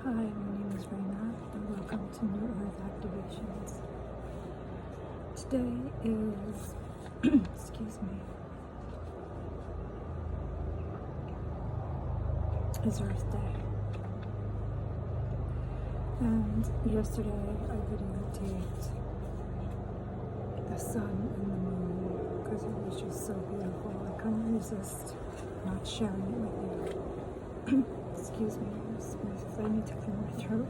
Hi, my name is Raina, and welcome to New Earth Activations. Today is, is Earth Day. And yesterday I videotaped the sun and the moon because it was just so beautiful. I couldn't resist not sharing it with you. Excuse me, I need to clear my throat.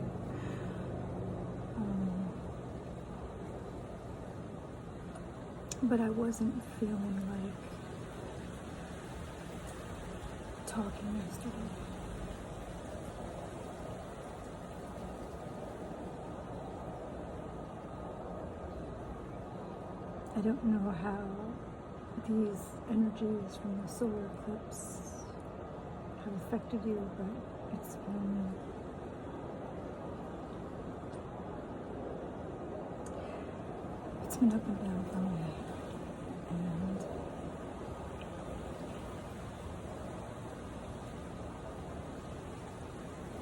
But I wasn't feeling like talking yesterday. I don't know how these energies from the solar eclipse have affected you, but it's been up and down for me. And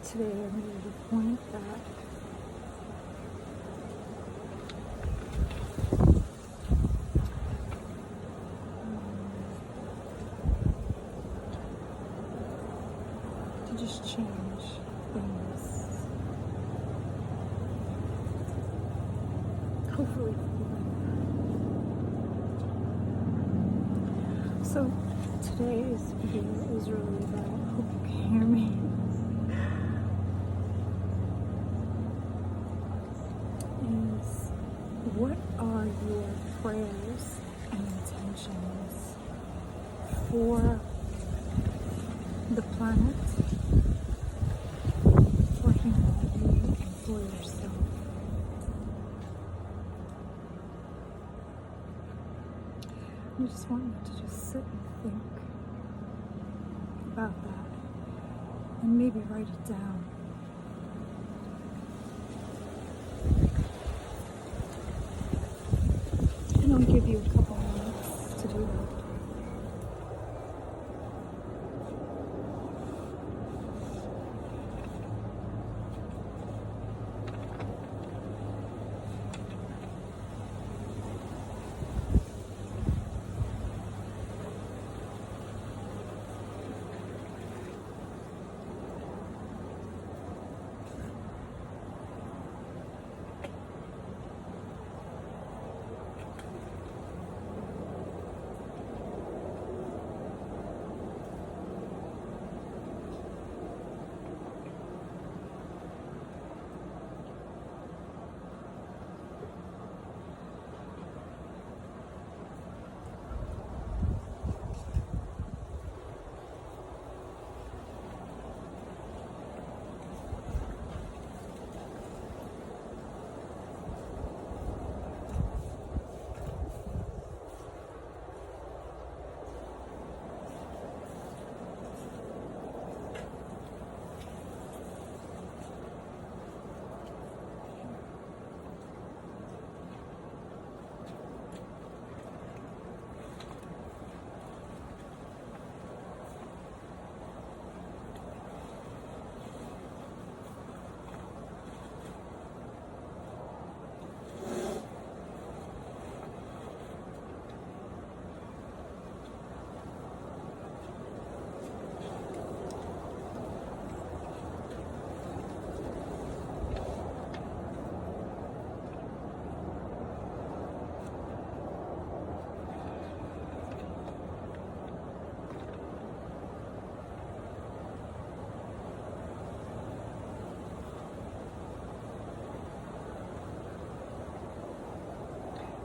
today I made it a point that to just change things. Hopefully. So today's video is really about, I hope you can hear me, is what are your prayers and intentions for the planet, for humanity, and for yourself? I just want you to just sit and think about that and maybe write it down. And I'll give you a couple minutes to do that.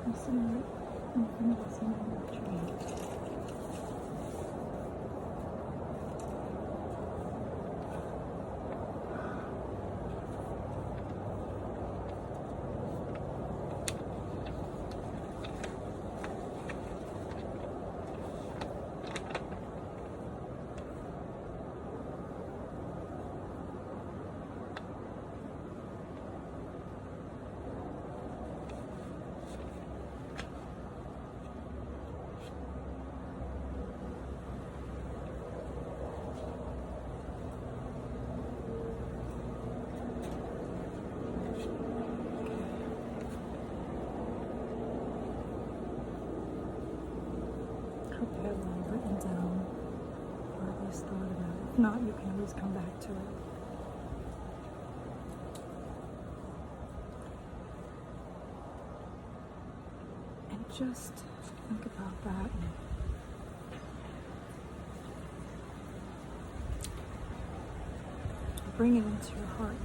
I'm sitting right in front of this tree. If not, you can always come back to it. And just think about that. Bring it into your heart.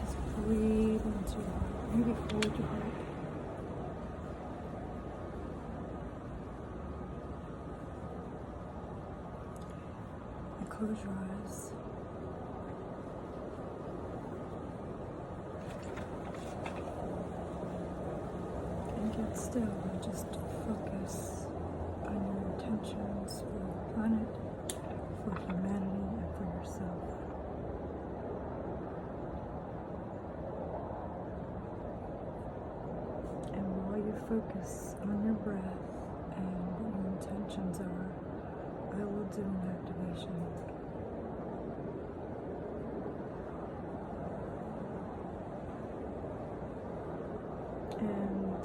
Just breathe into your heart. Maybe hold your heart. And close your eyes. And get still and just focus on your intentions for the planet, for humanity, and for yourself. And while you focus on your breath and what your intentions are, I will do an activation. And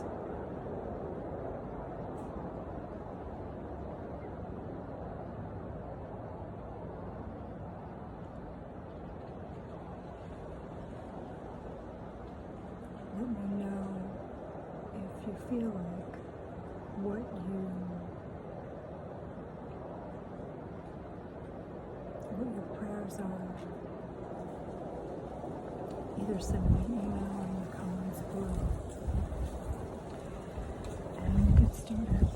let me know if you feel like what your prayers are. Either send me an email or in the comments below. And we'll get started.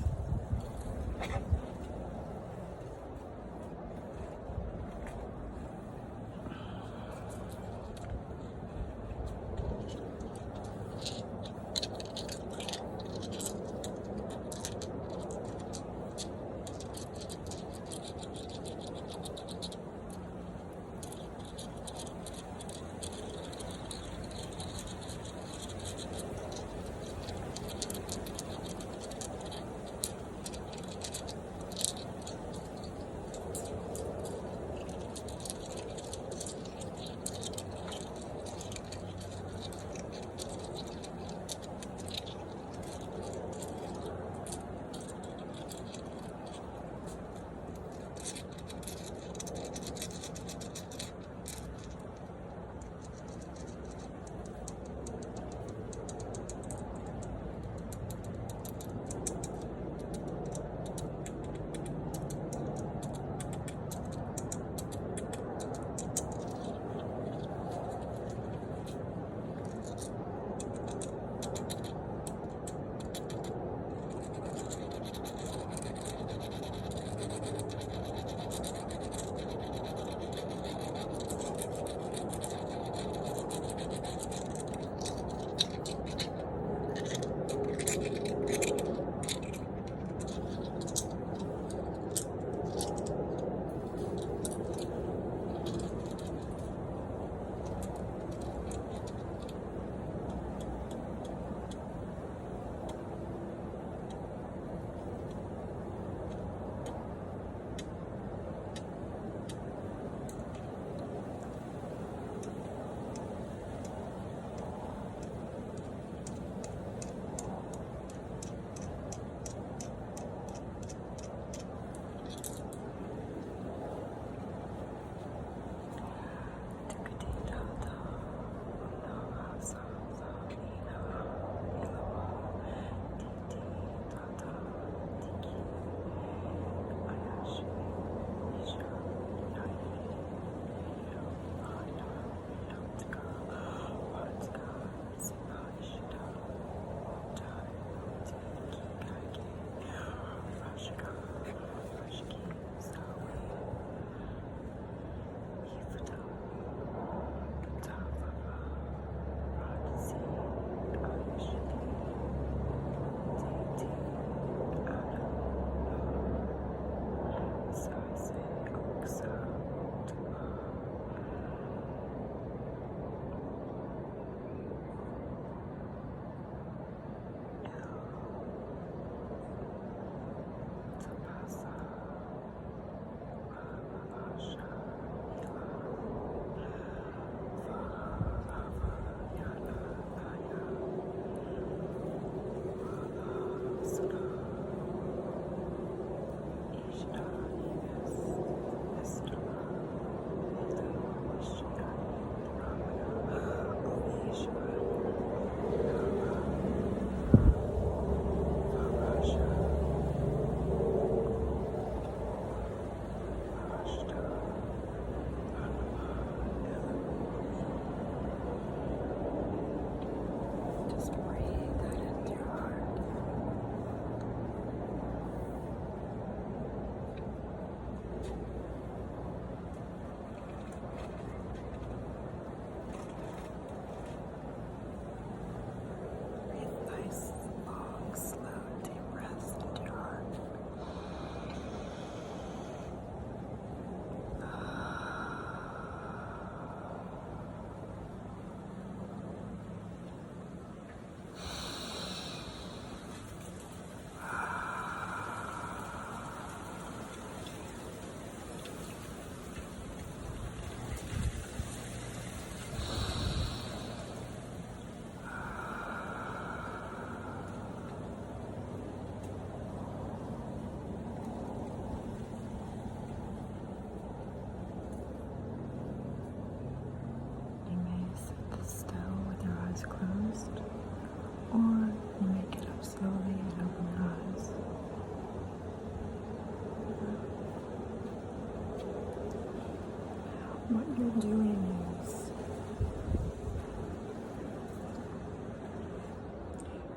what you're doing is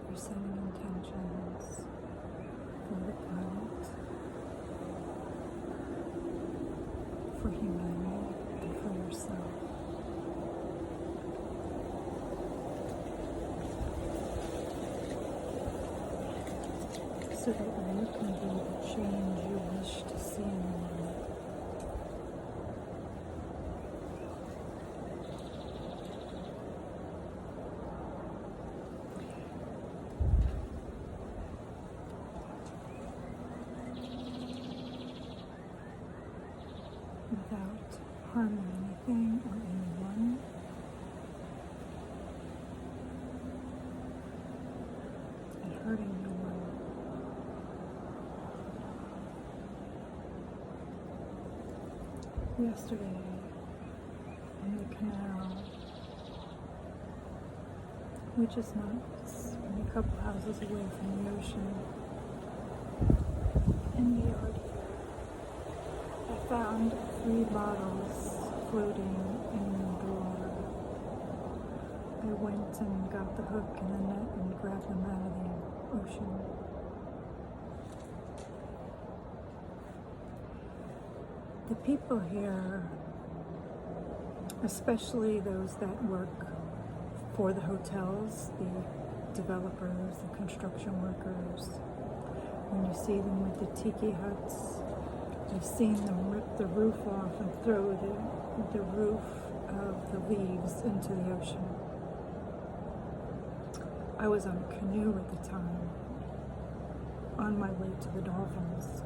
you're setting intentions for the planet, for humanity, and for yourself. So that you can be the change you wish to see in the world. Without harming anything or anyone. And hurting no one. Yesterday, in the canal, which is not only a couple houses away from the ocean, in the yard here, I found 3 bottles floating in the water. I went and got the hook and the net and grabbed them out of the ocean. The people here, especially those that work for the hotels, the developers, the construction workers, when you see them with the tiki huts, you've seen them rip the roof off and throw the roof of the leaves into the ocean. I was on a canoe at the time, on my way to the dolphins,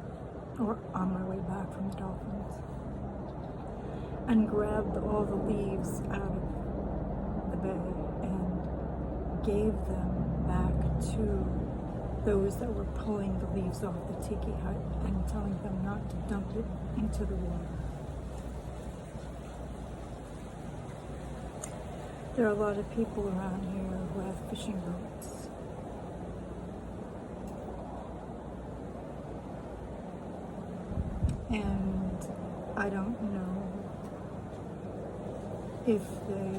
or on my way back from the dolphins, and grabbed all the leaves out of the bay and gave them back to those that were pulling the leaves off the tiki hut and telling them not to dump it into the water. There are a lot of people around here who have fishing boats. And I don't know if they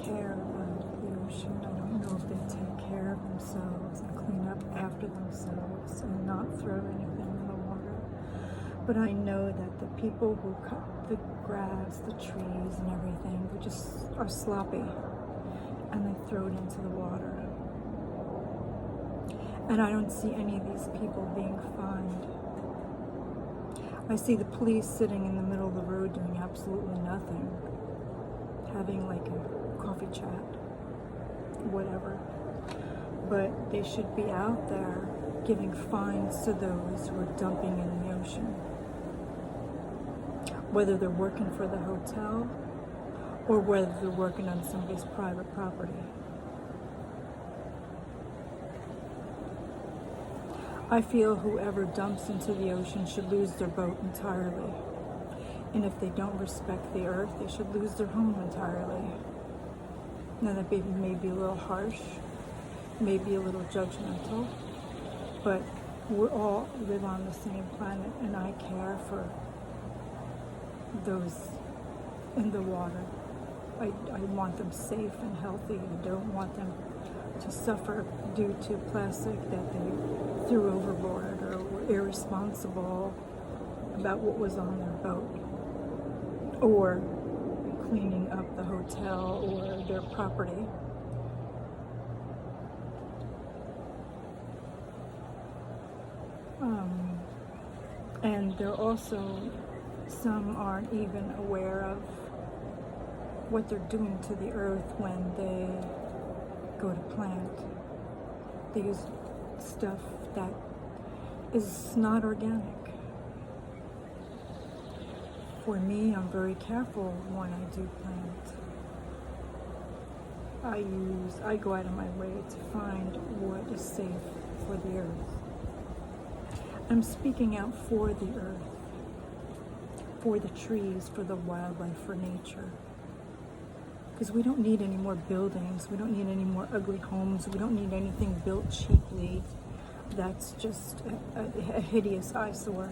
care about the ocean. I don't know if they take care of themselves and clean up after themselves and not throw anything in the water. But I know that the people who cut the grass, the trees and everything, they just are sloppy and they throw it into the water. And I don't see any of these people being fined. I see the police sitting in the middle of the road doing absolutely nothing, having like a coffee chat, whatever. But they should be out there giving fines to those who are dumping in the ocean. Whether they're working for the hotel or whether they're working on somebody's private property. I feel whoever dumps into the ocean should lose their boat entirely. And if they don't respect the earth, they should lose their home entirely. Now that may be a little harsh, maybe a little judgmental, but we all live on the same planet and I care for those in the water. I want them safe and healthy. I don't want them to suffer due to plastic that they threw overboard or were irresponsible about what was on their boat or cleaning up the hotel or their property. And there also, some aren't even aware of what they're doing to the earth when they go to plant. They use stuff that is not organic. For me, I'm very careful when I do plant. I go out of my way to find what is safe for the earth. I'm speaking out for the earth, for the trees, for the wildlife, for nature. Because we don't need any more buildings. We don't need any more ugly homes. We don't need anything built cheaply. That's just a hideous eyesore.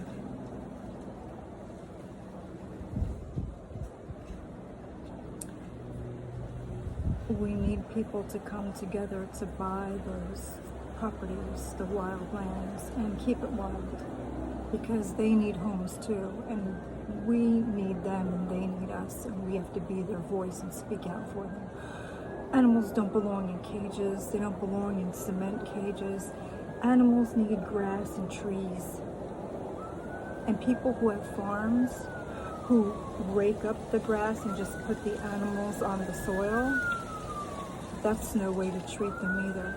We need people to come together to buy those properties, the wild lands, and keep it wild, because they need homes too, and we need them and they need us, and we have to be their voice and speak out for them. Animals don't belong in cages. They don't belong in cement cages. Animals need grass and trees. And people who have farms, who rake up the grass and just put the animals on the soil, that's no way to treat them either.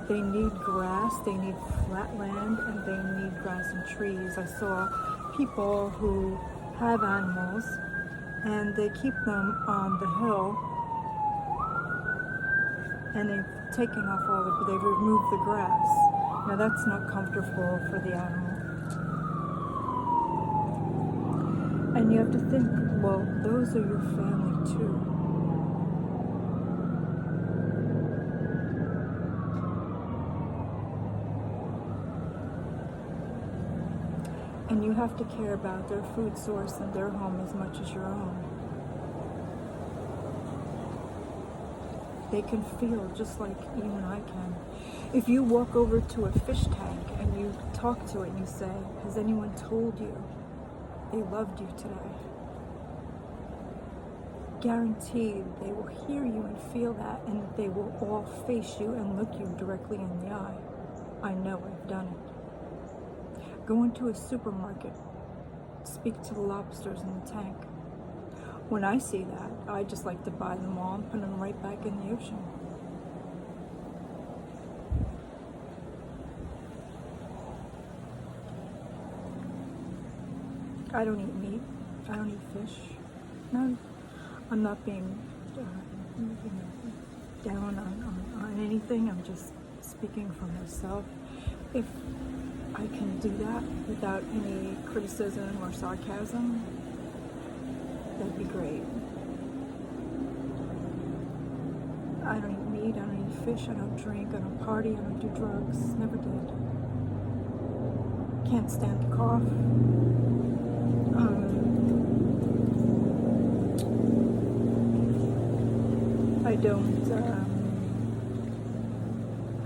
They need grass, they need flat land, and they need grass and trees. I saw people who have animals and they keep them on the hill, and they've taken off they've removed the grass. Now that's not comfortable for the animal. And you have to think, well, those are your family too. And you have to care about their food source and their home as much as your own. They can feel just like even I can. If you walk over to a fish tank and you talk to it and you say, has anyone told you they loved you today? Guaranteed they will hear you and feel that, and they will all face you and look you directly in the eye. I know, I've done it. Go into a supermarket, speak to the lobsters in the tank. When I see that, I just like to buy them all and put them right back in the ocean. I don't eat meat. I don't eat fish. No, I'm not being down on anything. I'm just speaking for myself. If I can do that without any criticism or sarcasm, that'd be great. I don't eat meat, I don't eat fish, I don't drink, I don't party, I don't do drugs. Never did. Can't stand to cough.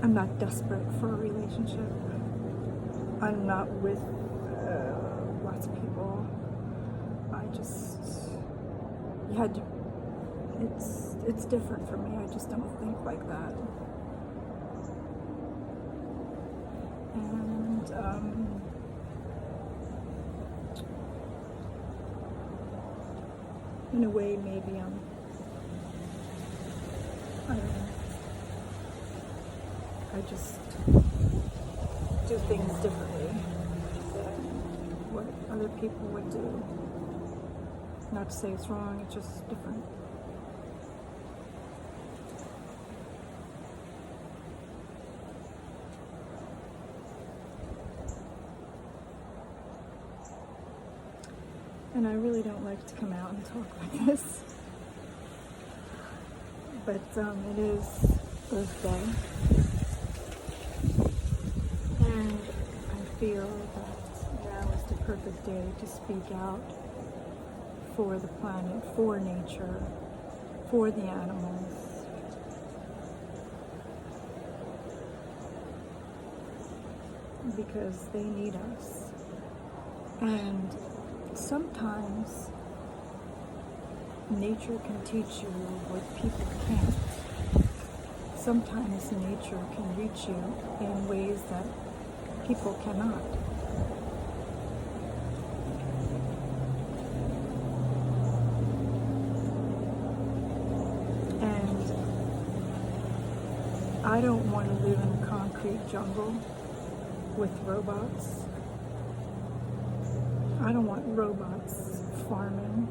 I'm not desperate for a relationship. I'm not with lots of people. It's different for me. I just don't think like that. And in a way, maybe I don't know. I just do things differently than what other people would do. Not to say it's wrong, it's just different. And I really don't like to come out and talk like this. But it is Earth Day. And I feel that now is the perfect day to speak out for the planet, for nature, for the animals. Because they need us. And sometimes nature can teach you what people can't. Sometimes nature can reach you in ways that people cannot. And I don't want to live in a concrete jungle with robots. I don't want robots farming,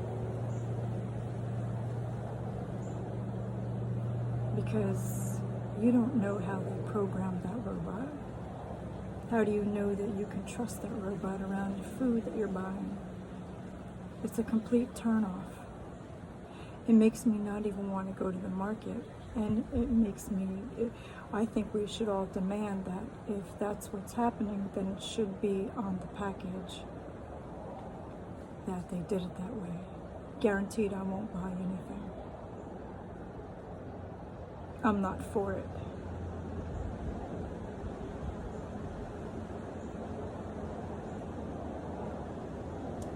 because you don't know how they programmed that robot. How do you know that you can trust that robot around the food that you're buying? It's a complete turnoff. It makes me not even want to go to the market, and I think we should all demand that if that's what's happening, then it should be on the package that they did it that way. Guaranteed I won't buy anything. I'm not for it.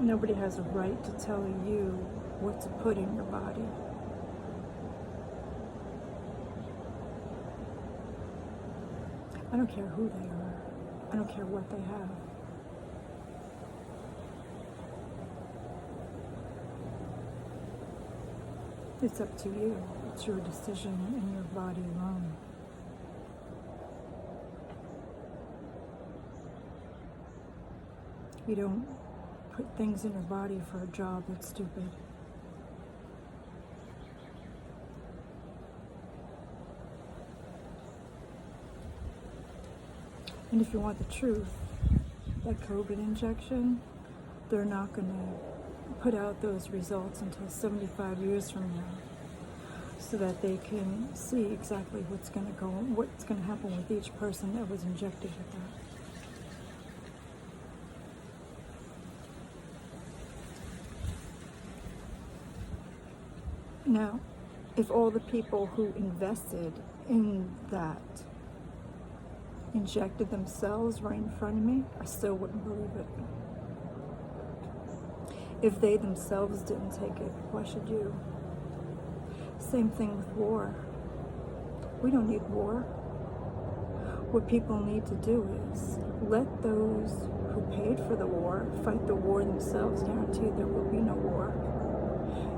Nobody has a right to tell you what to put in your body. I don't care who they are. I don't care what they have. It's up to you. It's your decision and your body alone. You don't put things in your body for a job. That's stupid. And if you want the truth, that COVID injection, they're not going to put out those results until 75 years from now, so that they can see exactly what's going to happen with each person that was injected with that. Now, if all the people who invested in that injected themselves right in front of me, I still wouldn't believe it. If they themselves didn't take it, why should you? Same thing with war. We don't need war. What people need to do is let those who paid for the war fight the war themselves. Guaranteed there will be no war.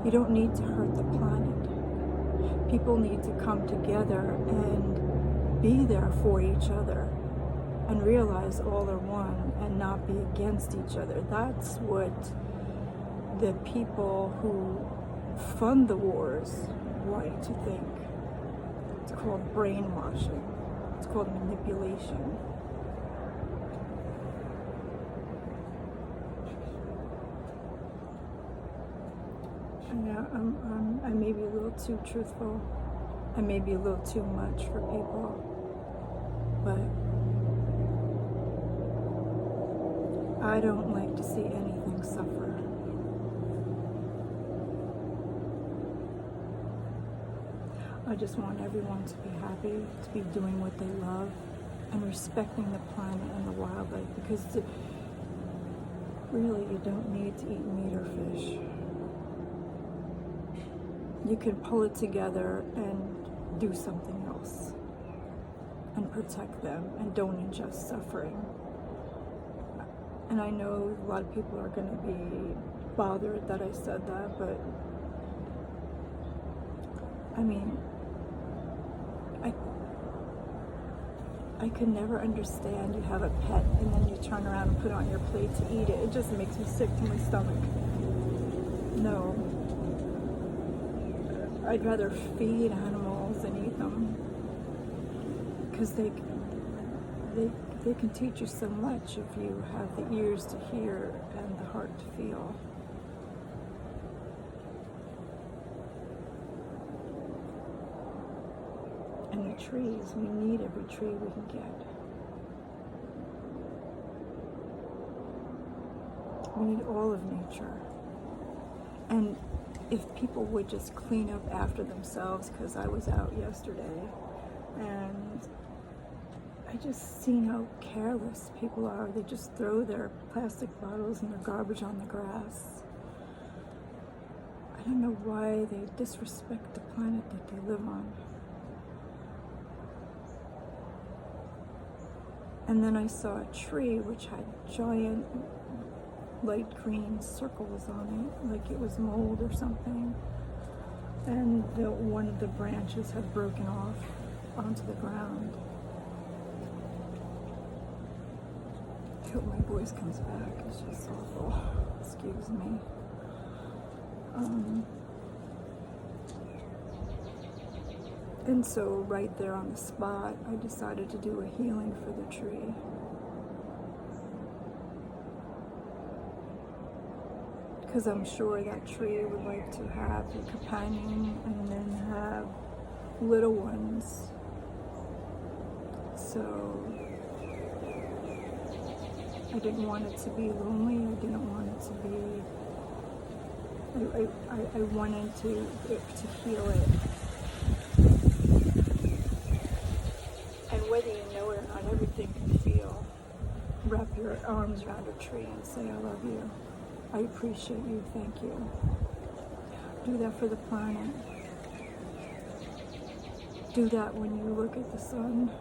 You don't need to hurt the planet. People need to come together and be there for each other and realize all are one and not be against each other. That's what the people who fund the wars want you to think. It's called brainwashing. It's called manipulation. I may be a little too truthful. I may be a little too much for people. But I don't like to see anything suffer. I just want everyone to be happy, to be doing what they love, and respecting the planet and the wildlife, because really you don't need to eat meat or fish. You can pull it together and do something else and protect them and don't ingest suffering. And I know a lot of people are going to be bothered that I said that, but I mean, I could never understand you have a pet and then you turn around and put it on your plate to eat it. It just makes me sick to my stomach. No. I'd rather feed animals than eat them, because they can teach you so much if you have the ears to hear and the heart to feel. And the trees, we need every tree we can get. We need all of nature. And if people would just clean up after themselves, because I was out yesterday and I just seen how careless people are. They just throw their plastic bottles and their garbage on the grass. I don't know why they disrespect the planet that they live on. And then I saw a tree which had giant light green circles on it, like it was mold or something. And one of the branches had broken off onto the ground. I hope my voice comes back. It's just awful. Excuse me. And so right there on the spot, I decided to do a healing for the tree. Because I'm sure that tree would like to have a companion and then have little ones. So I didn't want it to be lonely. I didn't want it to be, I wanted to heal it. arms around a tree and say, I love you. I appreciate you. Thank you. Do that for the planet. Do that when you look at the sun.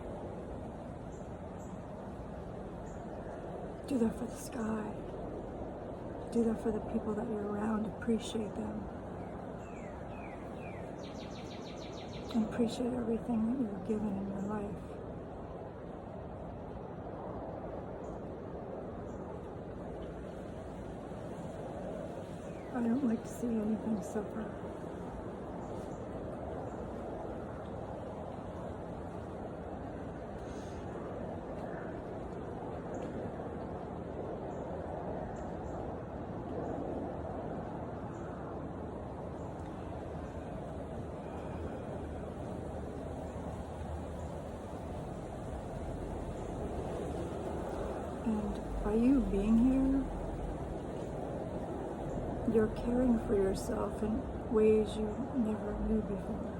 Do that for the sky. Do that for the people that you're around. Appreciate them. And appreciate everything that you're given in your life. I don't like to see anything suffer. And by you being here, you're caring for yourself in ways you never knew before.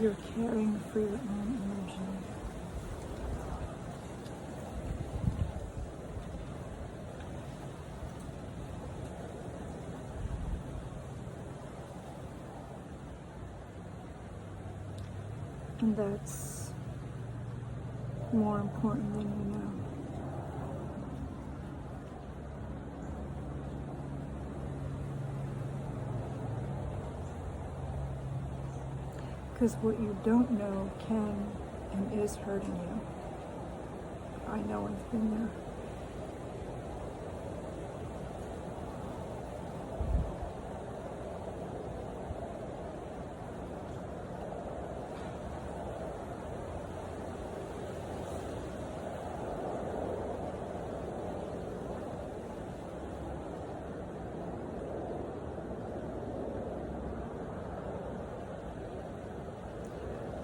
You're caring for your own energy. And that's more important than you know. Because what you don't know can and is hurting you. I know I've been there.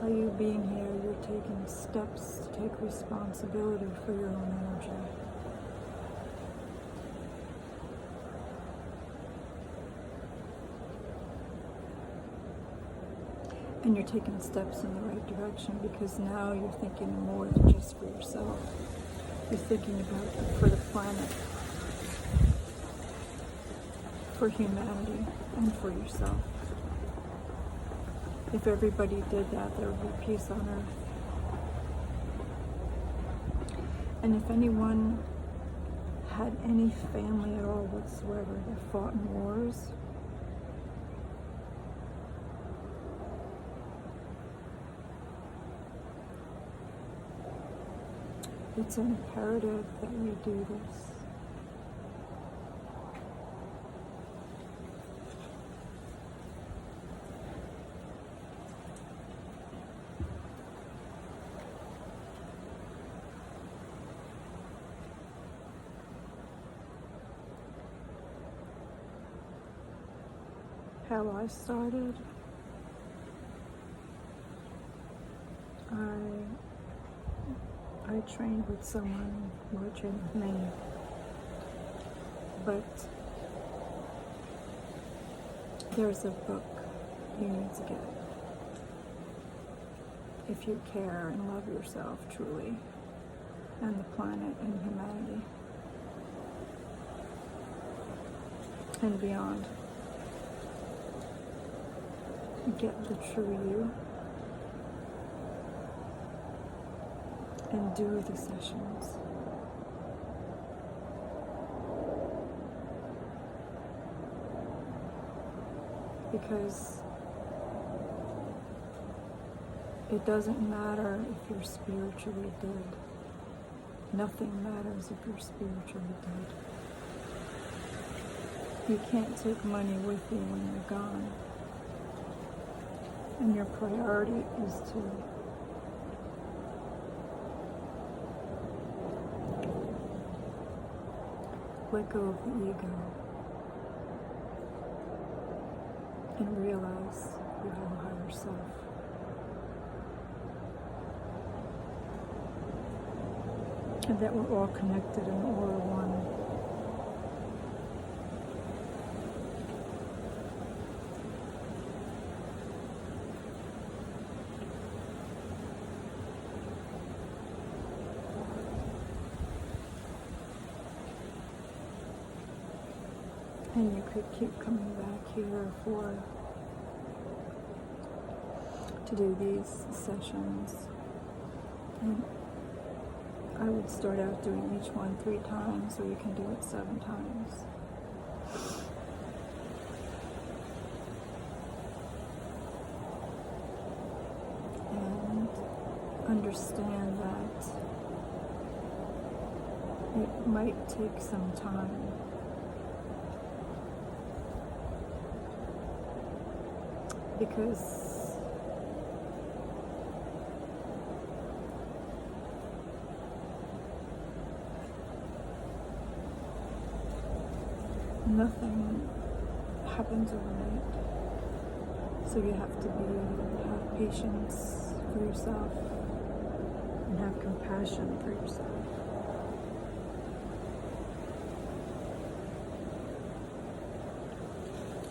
By you being here, you're taking steps to take responsibility for your own energy. And you're taking steps in the right direction because now you're thinking more than just for yourself. You're thinking about for the planet, for humanity, and for yourself. If everybody did that, there would be peace on earth. And if anyone had any family at all whatsoever that fought in wars, it's imperative that we do this. How I started, I trained with someone who had trained with me, but there's a book you need to get if you care and love yourself truly, and the planet and humanity, and beyond. Get the true you and do the sessions. Because it doesn't matter if you're spiritually dead. Nothing matters if you're spiritually dead. You can't take money with you when you're gone. And your priority is to let go of the ego and realize you have a higher self. And that we're all connected and all are one. And you could keep coming back here to do these sessions. And I would start out doing each one 3 times, or you can do it 7 times. And understand that it might take some time. Because nothing happens overnight. So you have to have patience for yourself and have compassion for yourself.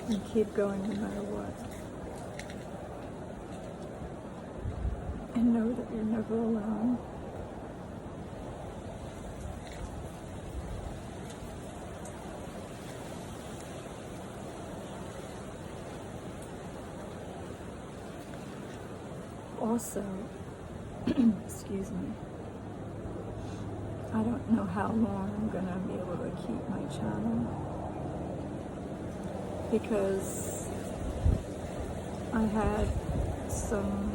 And keep going no matter what. And know that you're never alone. Also, excuse me, I don't know how long I'm going to be able to keep my channel, because I had some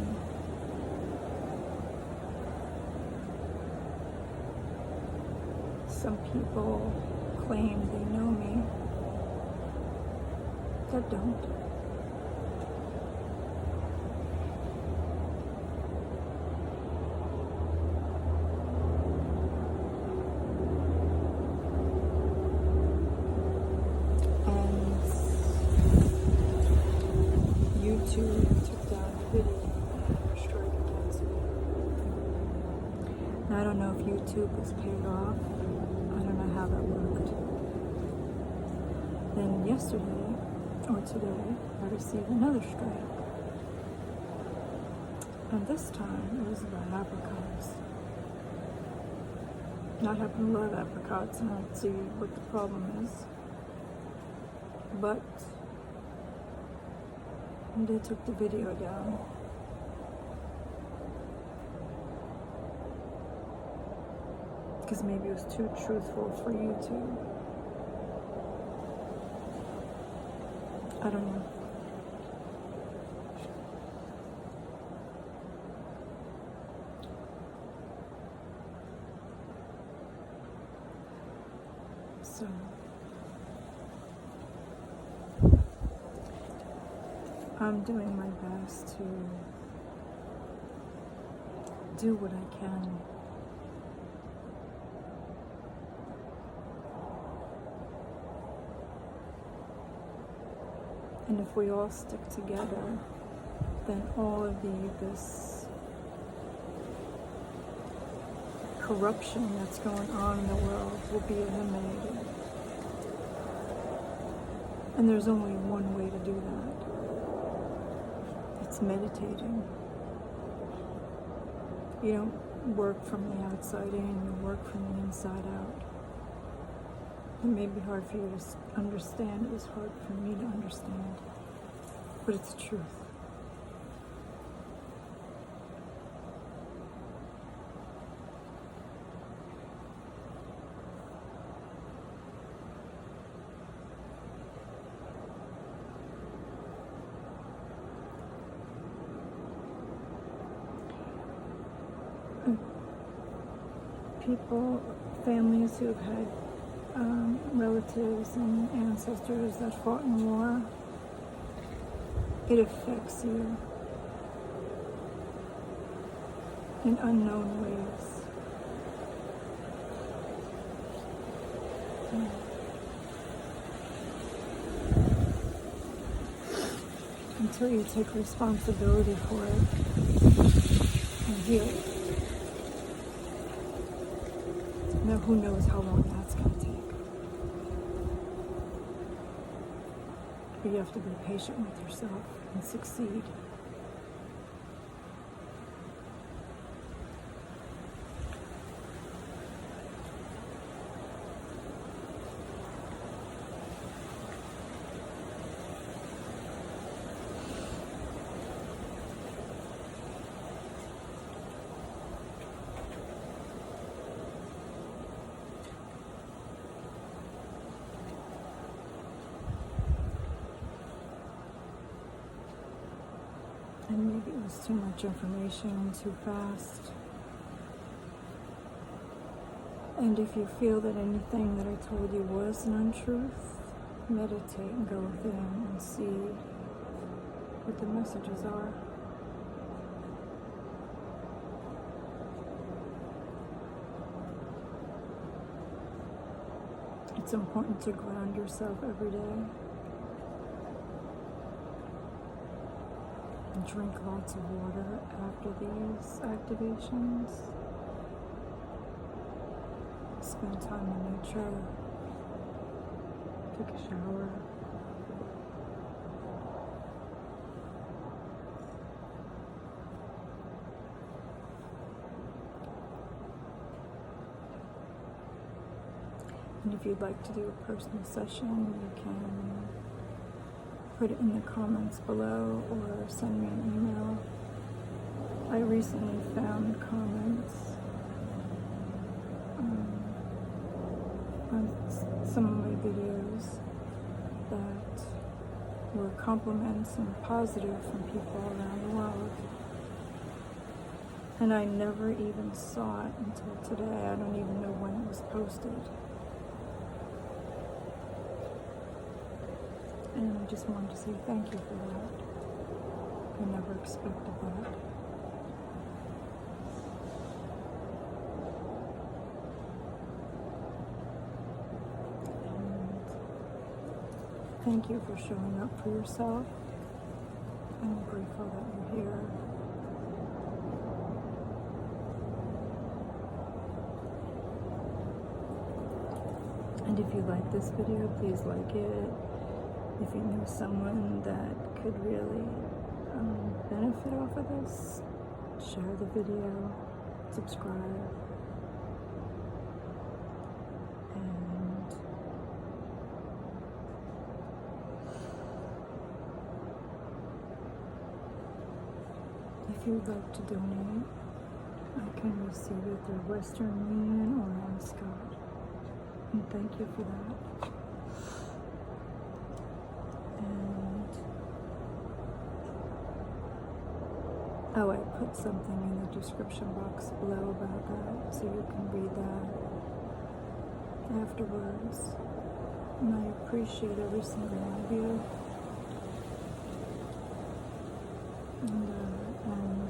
people claim they know me that don't. YouTube took down the video and strike against me. Now, I don't know if YouTube was paid off. I don't know how that worked. Then yesterday, or today, I received another strike. And this time, it was about apricots. Now, I happen to love apricots, and I don't see what the problem is. But they took the video down. Because maybe it was too truthful for YouTube. I don't know. So I'm doing my best to do what I can. And if we all stick together, then all of this corruption that's going on in the world will be eliminated. And there's only one way to do that. It's meditating. You don't work from the outside in, you work from the inside out. It may be hard for you to understand. It was hard for me to understand. But it's the truth. People, families who have had relatives and ancestors that fought in war, it affects you in unknown ways. until you take responsibility for it and heal it. Now, who knows how long that's going to take. But you have to be patient with yourself and succeed. And maybe it was too much information, too fast. And if you feel that anything that I told you was an untruth, meditate and go within and see what the messages are. It's important to ground yourself every day. And drink lots of water after these activations. Spend time in nature. Take a shower. And if you'd like to do a personal session, you can put it in the comments below or send me an email. I recently found comments on some of my videos that were compliments and positive from people around the world. And I never even saw it until today. I don't even know when it was posted. And I just wanted to say thank you for that. I never expected that. And thank you for showing up for yourself. I'm grateful that you're here. And if you like this video, please like it. If you know someone that could really benefit off of this, share the video, subscribe, and if you'd like to donate, I can receive it through Western Union or Scott. And thank you for that. Oh, I put something in the description box below about that, so you can read that afterwards. And I appreciate every single one of you. And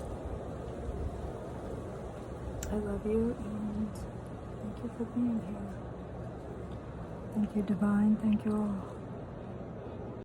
I love you, and thank you for being here. Thank you, Divine. Thank you all.